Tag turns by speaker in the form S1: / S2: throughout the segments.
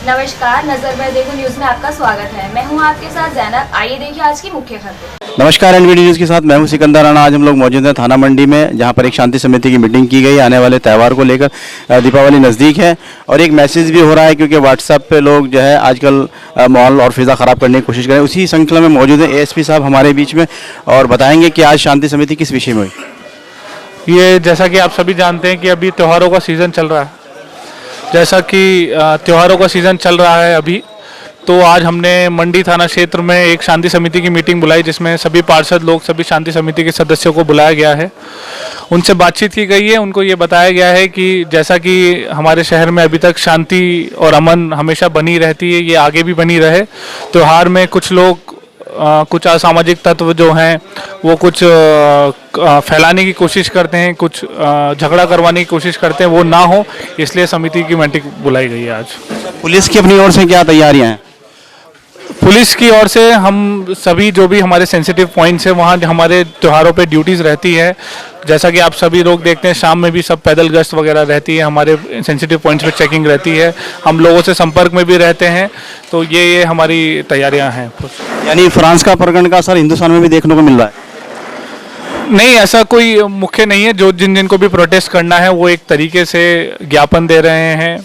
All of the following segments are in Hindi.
S1: नमस्कार, नजर में देखो न्यूज में आपका स्वागत है। मैं हूं आपके साथ जैनब। आइए देखिए आज की मुख्य खबरें।
S2: नमस्कार, एनवीडी न्यूज़ के साथ मैं हूं सिकंदर राणा। आज हम लोग मौजूद हैं थाना मंडी में, जहां पर एक शांति समिति की मीटिंग की गई आने वाले त्यौहार को लेकर। दीपावली नज़दीक है और एक मैसेज भी हो रहा है, क्योंकि व्हाट्सएप पे लोग जो है आजकल माहौल और फिज़ा ख़राब करने की कोशिश करें। उसी श्रृंखला में मौजूद है एएसपी साहब हमारे बीच में, और बताएंगे कि आज शांति समिति किस विषय में हुई।
S3: ये जैसा कि आप सभी जानते हैं कि अभी त्योहारों का सीज़न चल रहा है। जैसा कि त्योहारों का सीज़न चल रहा है अभी, तो आज हमने मंडी थाना क्षेत्र में एक शांति समिति की मीटिंग बुलाई, जिसमें सभी पार्षद लोग, सभी शांति समिति के सदस्यों को बुलाया गया है। उनसे बातचीत की गई है। उनको ये बताया गया है कि जैसा कि हमारे शहर में अभी तक शांति और अमन हमेशा बनी रहती है, ये आगे भी बनी रहे। त्योहार में कुछ लोग कुछ असामाजिक तत्व जो हैं वो कुछ फैलाने की कोशिश करते हैं, कुछ झगड़ा करवाने की कोशिश करते हैं, वो ना हो, इसलिए समिति की मीटिंग बुलाई गई है आज।
S2: पुलिस की अपनी ओर से क्या तैयारियाँ हैं?
S3: पुलिस की ओर से हम सभी जो भी हमारे सेंसिटिव पॉइंट्स हैं, वहाँ हमारे त्योहारों पे ड्यूटीज़ रहती है। जैसा कि आप सभी लोग देखते हैं, शाम में भी सब पैदल गश्त वगैरह रहती है, हमारे सेंसिटिव पॉइंट्स पे चेकिंग रहती है, हम लोगों से संपर्क में भी रहते हैं। तो ये हमारी तैयारियां हैं।
S2: यानी फ्रांस का प्रकरण का असर हिंदुस्तान में भी देखने को मिल रहा है?
S3: नहीं, ऐसा कोई मुख्य नहीं है। जो जिन को भी प्रोटेस्ट करना है वो एक तरीके से ज्ञापन दे रहे हैं,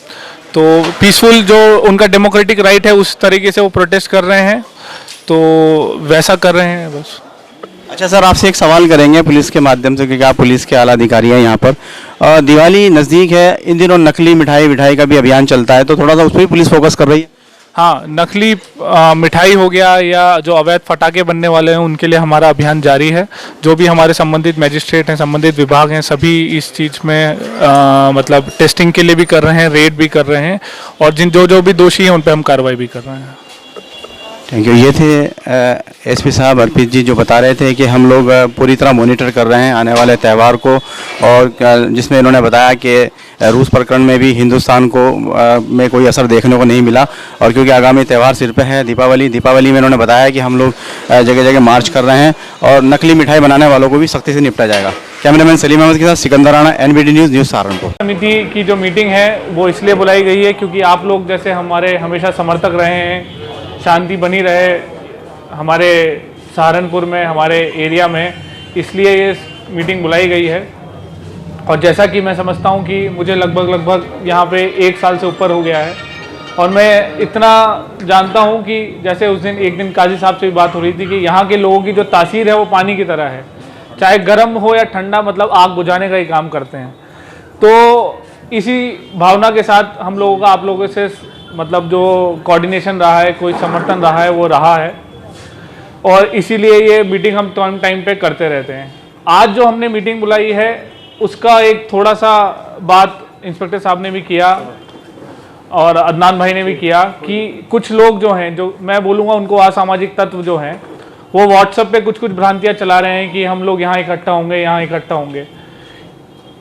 S3: तो पीसफुल जो उनका डेमोक्रेटिक राइट है उस तरीके से वो प्रोटेस्ट कर रहे हैं, तो वैसा कर रहे हैं बस।
S2: अच्छा सर, आपसे एक सवाल करेंगे पुलिस के माध्यम से, क्योंकि आप पुलिस के आला अधिकारी हैं यहाँ पर। दिवाली नज़दीक है, इन दिनों नकली मिठाई का भी अभियान चलता है, तो थोड़ा सा उस पर भी पुलिस फोकस कर रही है?
S3: हाँ, नकली मिठाई हो गया या जो अवैध फटाके बनने वाले हैं, उनके लिए हमारा अभियान जारी है। जो भी हमारे संबंधित मजिस्ट्रेट हैं, संबंधित विभाग हैं, सभी इस चीज़ में मतलब टेस्टिंग के लिए भी कर रहे हैं, रेड भी कर रहे हैं, और जो भी दोषी हैं उन पर हम कार्रवाई भी कर रहे हैं।
S2: Thank you. ये थे एसपी साहब अर्पित जी, जो बता रहे थे कि हम लोग पूरी तरह मॉनिटर कर रहे हैं आने वाले त्यौहार को, और जिसमें इन्होंने बताया कि रूस प्रकरण में भी हिंदुस्तान को में कोई असर देखने को नहीं मिला, और क्योंकि आगामी त्यौहार सिर पे है दीपावली में इन्होंने बताया कि हम लोग जगह जगह मार्च कर रहे हैं और नकली मिठाई बनाने वालों को भी सख्ती से निपटा जाएगा। कैमरामैन सलीम अहमद के साथ सिकंदर राणा, एनवीडी न्यूज़ सहारनपुर।
S3: समिति की जो मीटिंग है वो इसलिए बुलाई गई है क्योंकि आप लोग जैसे हमारे हमेशा समर्थक रहे हैं, शांति बनी रहे हमारे सहारनपुर में, हमारे एरिया में, इसलिए ये मीटिंग बुलाई गई है। और जैसा कि मैं समझता हूँ कि मुझे लगभग यहाँ पे 1 साल से ऊपर हो गया है, और मैं इतना जानता हूँ कि जैसे उस दिन एक दिन काजी साहब से भी बात हो रही थी कि यहाँ के लोगों की जो तासीर है वो पानी की तरह है, चाहे गर्म हो या ठंडा, मतलब आग बुझाने का ही काम करते हैं। तो इसी भावना के साथ हम लोगों का आप लोगों से मतलब जो कोऑर्डिनेशन रहा है, कोई समर्थन रहा है, वो रहा है, और इसीलिए ये मीटिंग हम टाइम पे करते रहते हैं। आज जो हमने मीटिंग बुलाई है उसका एक थोड़ा सा बात इंस्पेक्टर साहब ने भी किया और अदनान भाई ने भी किया कि कुछ लोग जो हैं, जो मैं बोलूँगा उनको असामाजिक तत्व जो हैं, वो व्हाट्सएप पे कुछ भ्रांतियाँ चला रहे हैं कि हम लोग यहाँ इकट्ठा होंगे।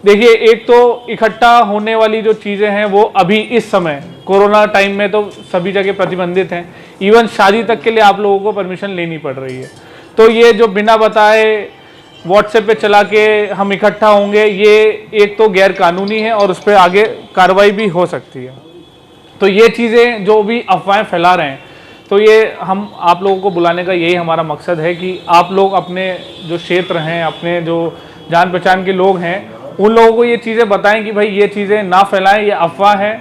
S3: देखिए, एक तो इकट्ठा होने वाली जो चीज़ें हैं वो अभी इस समय कोरोना टाइम में तो सभी जगह प्रतिबंधित हैं। इवन शादी तक के लिए आप लोगों को परमिशन लेनी पड़ रही है। तो ये जो बिना बताए व्हाट्सएप पे चला के हम इकट्ठा होंगे, ये एक तो गैर कानूनी है और उस पर आगे कार्रवाई भी हो सकती है। तो ये चीज़ें जो भी अफवाहें फैला रहे हैं, तो ये हम आप लोगों को बुलाने का यही हमारा मकसद है कि आप लोग अपने जो क्षेत्र हैं, अपने जो जान पहचान के लोग हैं, उन लोगों को ये चीज़ें बताएं कि भाई ये चीज़ें ना फैलाएं, ये अफवाह है।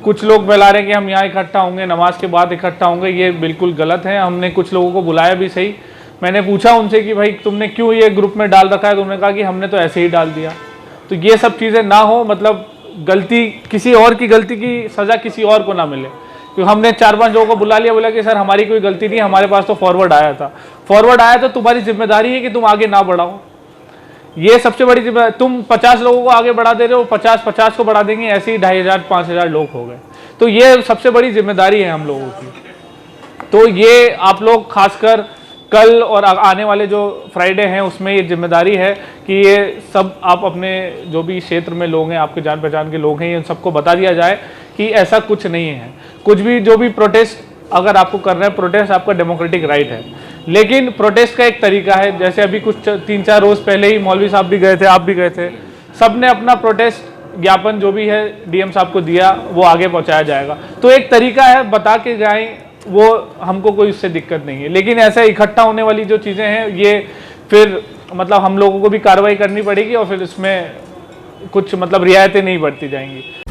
S3: कुछ लोग फैला रहे हैं कि हम यहाँ इकट्ठा होंगे, नमाज के बाद इकट्ठा होंगे, ये बिल्कुल गलत है। हमने कुछ लोगों को बुलाया भी सही। मैंने पूछा उनसे कि भाई तुमने क्यों ये ग्रुप में डाल रखा है, तो उन्होंने कहा कि हमने तो ऐसे ही डाल दिया। तो ये सब चीज़ें ना हो, मतलब गलती किसी और की गलती की सज़ा किसी और को ना मिले। क्योंकि हमने 4-5 लोगों को बुला लिया, बोला कि सर हमारी कोई गलती नहीं, हमारे पास तो फॉरवर्ड आया था। फॉरवर्ड आया तो तुम्हारी जिम्मेदारी है कि तुम आगे ना बढ़ाओ। ये सबसे बड़ी जिम्मेदारी। तुम 50 लोगों को आगे बढ़ा दे रहे हो, 50 को बढ़ा देंगे, ऐसे ही 2500-5000 लोग हो गए। तो ये सबसे बड़ी जिम्मेदारी है हम लोगों की। तो ये आप लोग खासकर कल और आने वाले जो फ्राइडे हैं उसमें ये जिम्मेदारी है कि ये सब आप अपने जो भी क्षेत्र में लोग हैं, आपके जान पहचान के लोग हैं, ये सबको बता दिया जाए कि ऐसा कुछ नहीं है। कुछ भी जो भी प्रोटेस्ट अगर आपको करना है, प्रोटेस्ट आपका डेमोक्रेटिक राइट है, लेकिन प्रोटेस्ट का एक तरीका है। जैसे अभी कुछ 3-4 रोज़ पहले ही मौलवी साहब भी गए थे, आप भी गए थे, सब ने अपना प्रोटेस्ट ज्ञापन जो भी है डीएम साहब को दिया वो आगे पहुंचाया जाएगा। तो एक तरीका है, बता के जाएं, वो हमको कोई उससे दिक्कत नहीं है। लेकिन ऐसे इकट्ठा होने वाली जो चीज़ें हैं ये फिर मतलब हम लोगों को भी कार्रवाई करनी पड़ेगी और फिर इसमें कुछ मतलब रियायतें नहीं बढ़ती जाएंगी।